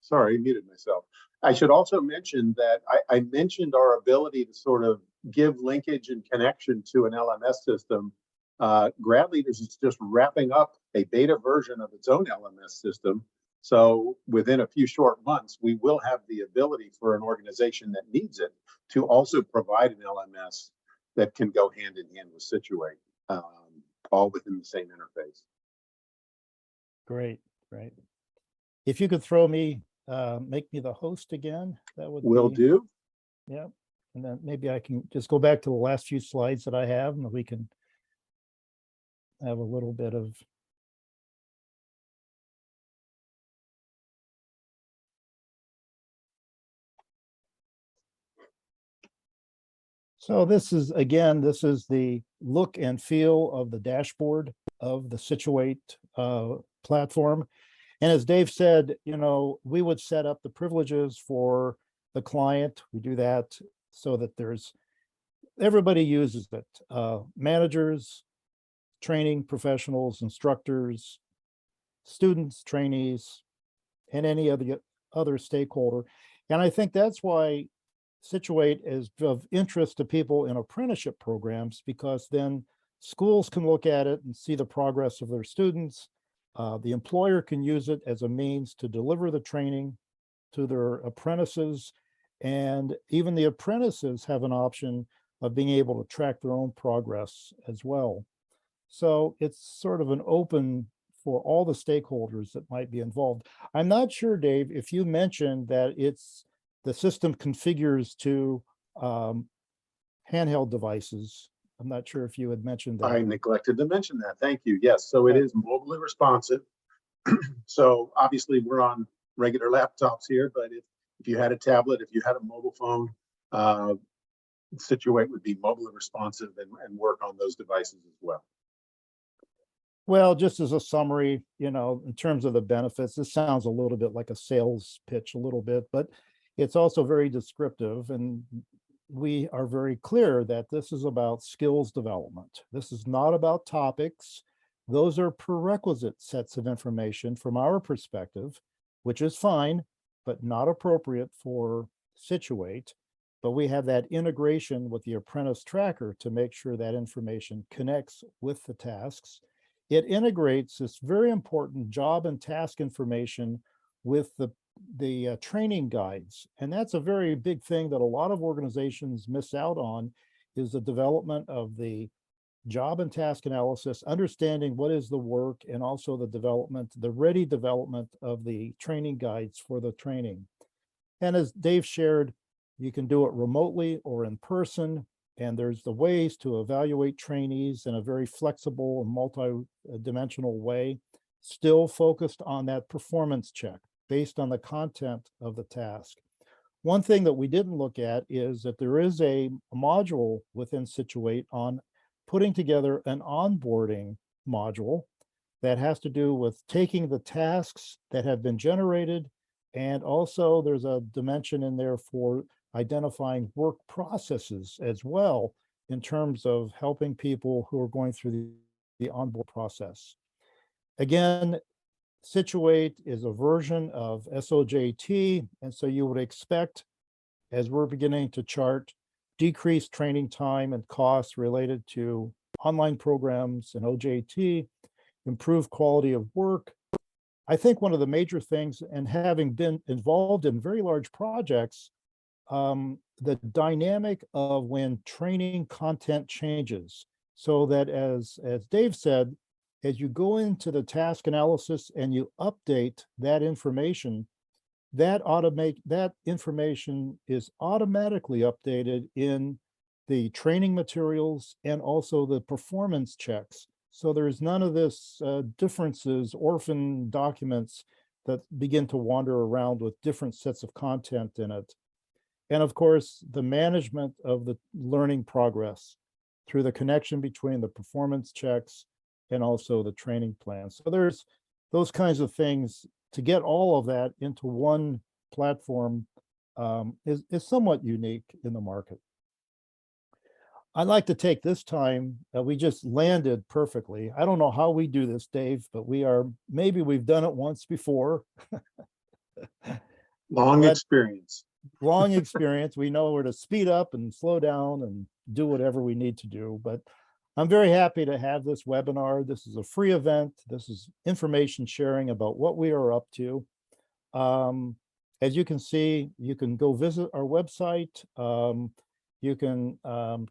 Sorry, I muted myself. I should also mention that I mentioned our ability to sort of give linkage and connection to an LMS system. Grad Leaders is just wrapping up a beta version of its own LMS system. So within a few short months, we will have the ability for an organization that needs it to also provide an LMS that can go hand in hand with SiTUATE, all within the same interface. Great, great. If you could throw me, make me the host again, that would Will be, do. yeah. And then maybe I can just go back to the last few slides that I have, and we can have a little bit of. So this is, again, this is the look and feel of the dashboard of the SiTUATE platform. And as Dave said, you know, we would set up the privileges for the client. We do that so that everybody uses it. Managers, training professionals, instructors, students, trainees, and any other stakeholder. And I think that's why SiTUATE is of interest to people in apprenticeship programs, because then schools can look at it and see the progress of their students. The employer can use it as a means to deliver the training to their apprentices. And even the apprentices have an option of being able to track their own progress as well. So it's sort of an open for all the stakeholders that might be involved. I'm not sure, Dave, if you mentioned that the system configures to handheld devices. I'm not sure if you had mentioned that. I neglected to mention that. Thank you. Yes, so it Yeah. is mobilely responsive. So obviously we're on regular laptops here, but if you had a tablet, if you had a mobile phone, SiTUATE would be mobilely responsive and work on those devices as well. Well, just as a summary, you know, in terms of the benefits, this sounds a little bit like a sales pitch a little bit, but it's also very descriptive, and we are very clear that this is about skills development. This is not about topics. Those are prerequisite sets of information from our perspective, which is fine, but not appropriate for SiTUATE. But we have that integration with the apprentice tracker to make sure that information connects with the tasks. It integrates this very important job and task information with the training guides. And that's a very big thing that a lot of organizations miss out on, is the development of the job and task analysis, understanding what is the work, and also the ready development of the training guides for the training. And as Dave shared, you can do it remotely or in person. And there's the ways to evaluate trainees in a very flexible and multi-dimensional way, still focused on that performance check based on the content of the task. One thing that we didn't look at is that there is a module within SiTUATE on putting together an onboarding module that has to do with taking the tasks that have been generated, and also there's a dimension in there for identifying work processes as well, in terms of helping people who are going through the onboard process. Again, SiTUATE is a version of SOJT, and so you would expect, as we're beginning to chart, decreased training time and costs related to online programs and OJT, improved quality of work. I think one of the major things, and having been involved in very large projects, the dynamic of when training content changes, so that as Dave said, as you go into the task analysis and you update that information, that information is automatically updated in the training materials and also the performance checks. So there's none of this differences, orphan documents that begin to wander around with different sets of content in it. And of course, the management of the learning progress through the connection between the performance checks and also the training plan. So there's those kinds of things. To get all of that into one platform is somewhat unique in the market. I'd like to take this time, we just landed perfectly. I don't know how we do this, Dave, but maybe we've done it once before. Long experience. Long experience. We know where to speed up and slow down and do whatever we need to do. But I'm very happy to have this webinar. This is a free event. This is information sharing about what we are up to. As you can see, you can go visit our website. You can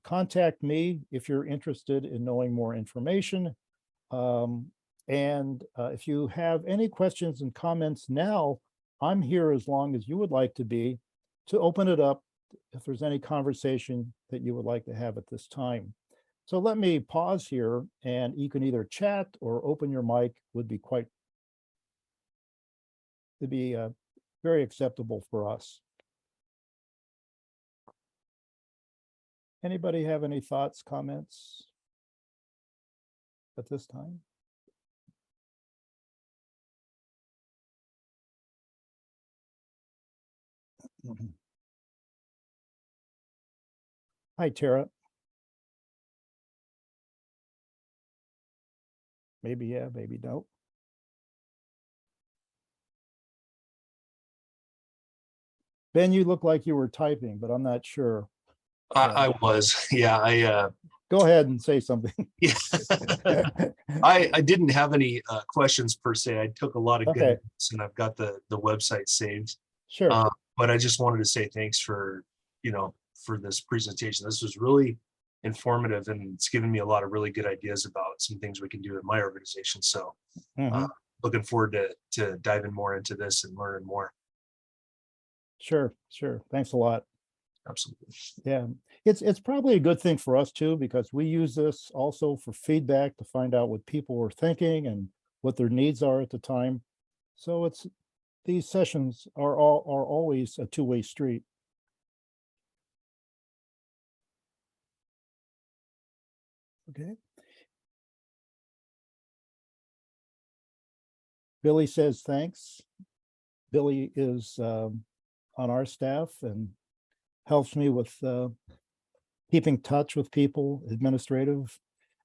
contact me if you're interested in knowing more information. And if you have any questions and comments now, I'm here as long as you would like to be, to open it up if there's any conversation that you would like to have at this time. So let me pause here, and you can either chat or open your mic, would be very acceptable for us. Anybody have any thoughts, comments at this time? Hi, Tara. Maybe yeah, maybe no. Ben, you look like you were typing, but I'm not sure. I was, yeah, Go ahead and say something. yeah. I didn't have any questions per se. I took a lot of good Okay. notes, and I've got the website saved. Sure. But I just wanted to say thanks for, for this presentation. This was really informative, and it's given me a lot of really good ideas about some things we can do in my organization. So Mhm. looking forward to diving more into this and learning more. Sure. Thanks a lot. Absolutely. Yeah, it's probably a good thing for us too, because we use this also for feedback to find out what people are thinking and what their needs are at the time. So these sessions are always a two-way street. Okay. Billy says thanks. Billy is on our staff and helps me with keeping touch with people, administrative.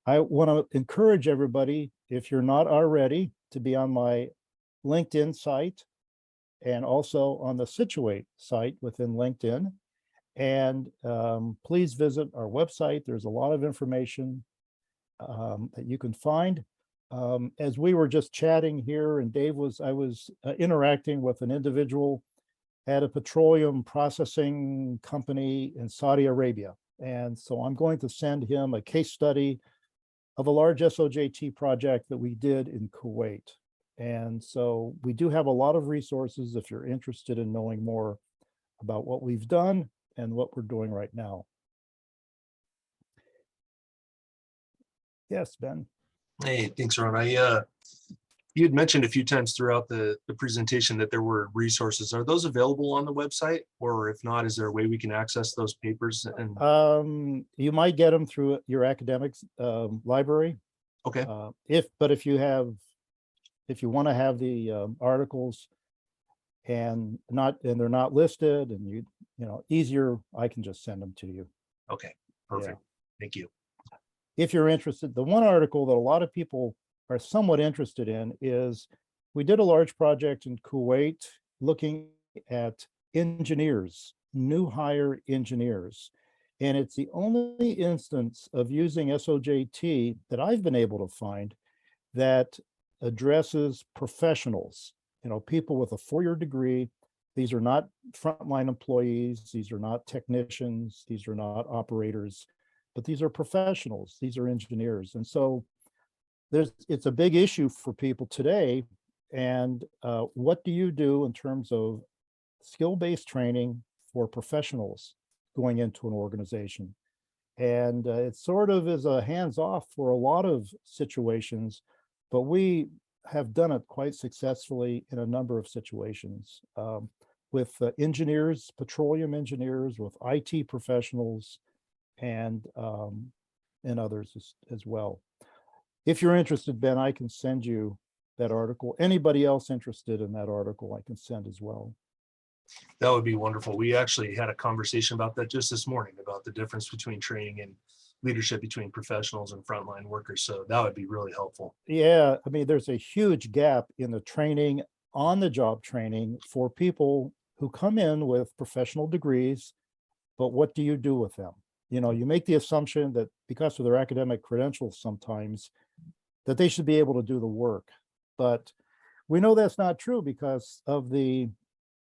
I want to encourage everybody, if you're not already, to be on my LinkedIn site and also on the SiTUATE site within LinkedIn. And please visit our website. There's a lot of information that you can find. As we were just chatting here, and I was interacting with an individual at a petroleum processing company in Saudi Arabia. And so I'm going to send him a case study of a large SOJT project that we did in Kuwait. And so we do have a lot of resources if you're interested in knowing more about what we've done and what we're doing right now. Yes, Ben. Hey, thanks, Ron. You had mentioned a few times throughout the presentation that there were resources. Are those available on the website? Or if not, is there a way we can access those papers? And You might get them through your academics library. okay, But if you want to have the articles and they're not listed, and easier, I can just send them to you. okay, perfect. Thank you. If you're interested, the one article that a lot of people are somewhat interested in is, we did a large project in Kuwait looking at engineers, new hire engineers. And it's the only instance of using SOJT that I've been able to find that addresses professionals, people with a 4-year degree. These are not frontline employees. These are not technicians. These are not operators, but these are professionals. These are engineers. And so it's a big issue for people today. And what do you do in terms of skill-based training for professionals going into an organization? And it sort of is a hands-off for a lot of situations, but we have done it quite successfully in a number of situations with engineers, petroleum engineers, with IT professionals, and others as well. If you're interested, Ben, I can send you that article. Anybody else interested in that article, I can send as well. That would be wonderful. We actually had a conversation about that just this morning, about the difference between training and leadership between professionals and frontline workers. So that would be really helpful. Yeah, I mean, there's a huge gap in the training, on the job training, for people who come in with professional degrees, but what do you do with them? You make the assumption that because of their academic credentials sometimes, that they should be able to do the work. But we know that's not true because of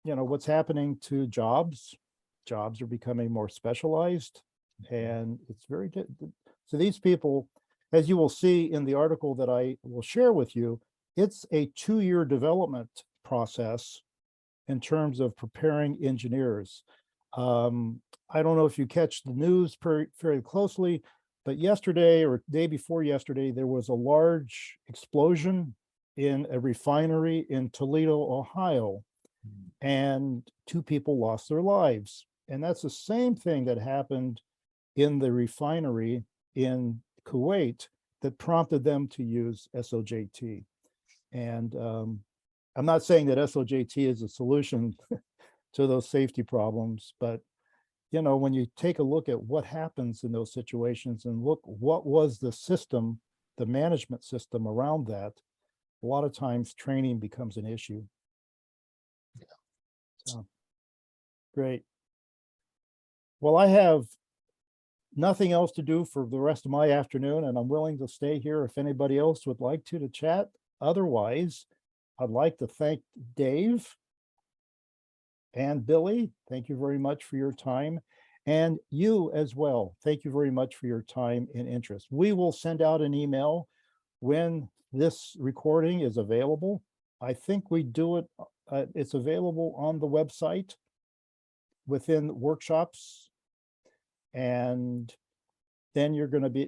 what's happening to jobs jobs are becoming more specialized, and it's very, so these people, as you will see in the article that I will share with you, it's a 2-year development process in terms of preparing engineers. I don't know if you catch the news very closely, but yesterday or day before yesterday, there was a large explosion in a refinery in Toledo, Ohio, and 2 people lost their lives. And that's the same thing that happened in the refinery in Kuwait that prompted them to use SOJT. And I'm not saying that SOJT is a solution to those safety problems, but you know, when you take a look at what happens in those situations and look what was the system, the management system around that, a lot of times training becomes an issue. So, great. Well, I have nothing else to do for the rest of my afternoon, and I'm willing to stay here if anybody else would like to chat. Otherwise, I'd like to thank Dave and Billy. Thank you very much for your time. And you as well. Thank you very much for your time and interest. We will send out an email when this recording is available. I think we do it, it's available on the website within workshops. And then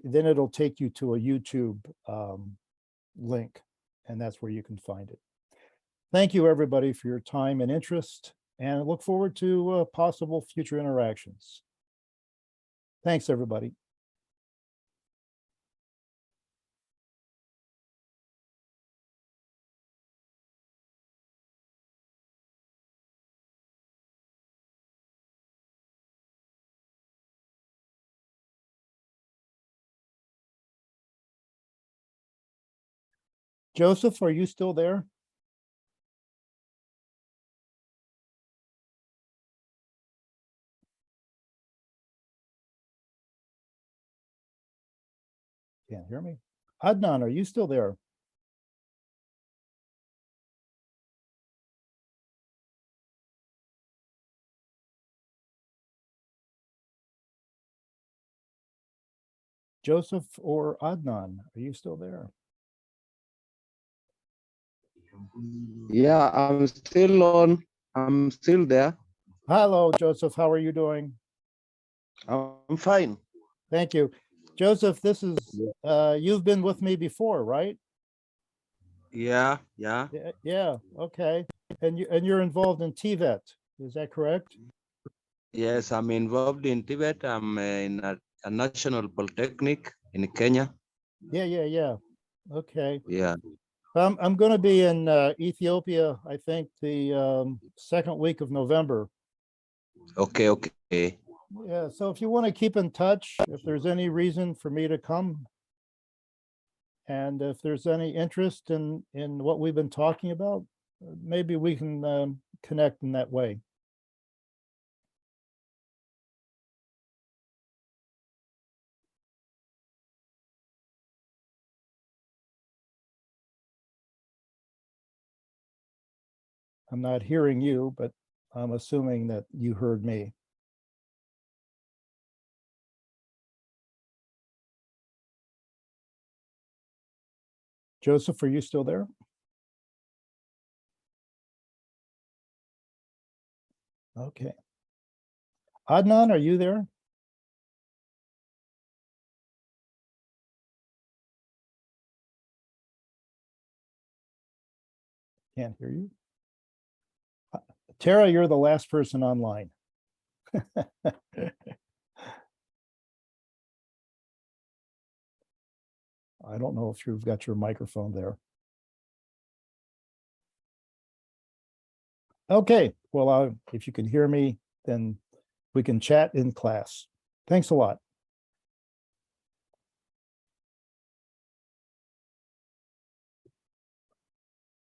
then it'll take you to a YouTube link, and that's where you can find it. Thank you, everybody, for your time and interest, and I look forward to possible future interactions. Thanks, everybody. Joseph, are you still there? Can't hear me. Adnan, are you still there? Joseph or Adnan, are you still there? Yeah, I'm still on. I'm still there. Hello, Joseph. How are you doing? I'm fine. Thank you. Joseph, this is, you've been with me before, right? Yeah. Yeah, okay. And you're involved in TVET, is that correct? Yes, I'm involved in Tibet. I'm in a national polytechnic in Kenya. Yeah. Okay. Yeah. I'm going to be in Ethiopia, I think the second week of November. Okay. Yeah, so if you want to keep in touch, if there's any reason for me to come, and if there's any interest in what we've been talking about, maybe we can connect in that way. I'm not hearing you, but I'm assuming that you heard me. Joseph, are you still there? Okay. Adnan, are you there? Can't hear you. Tara, you're the last person online. I don't know if you've got your microphone there. Okay, well, if you can hear me, then we can chat in class. Thanks a lot.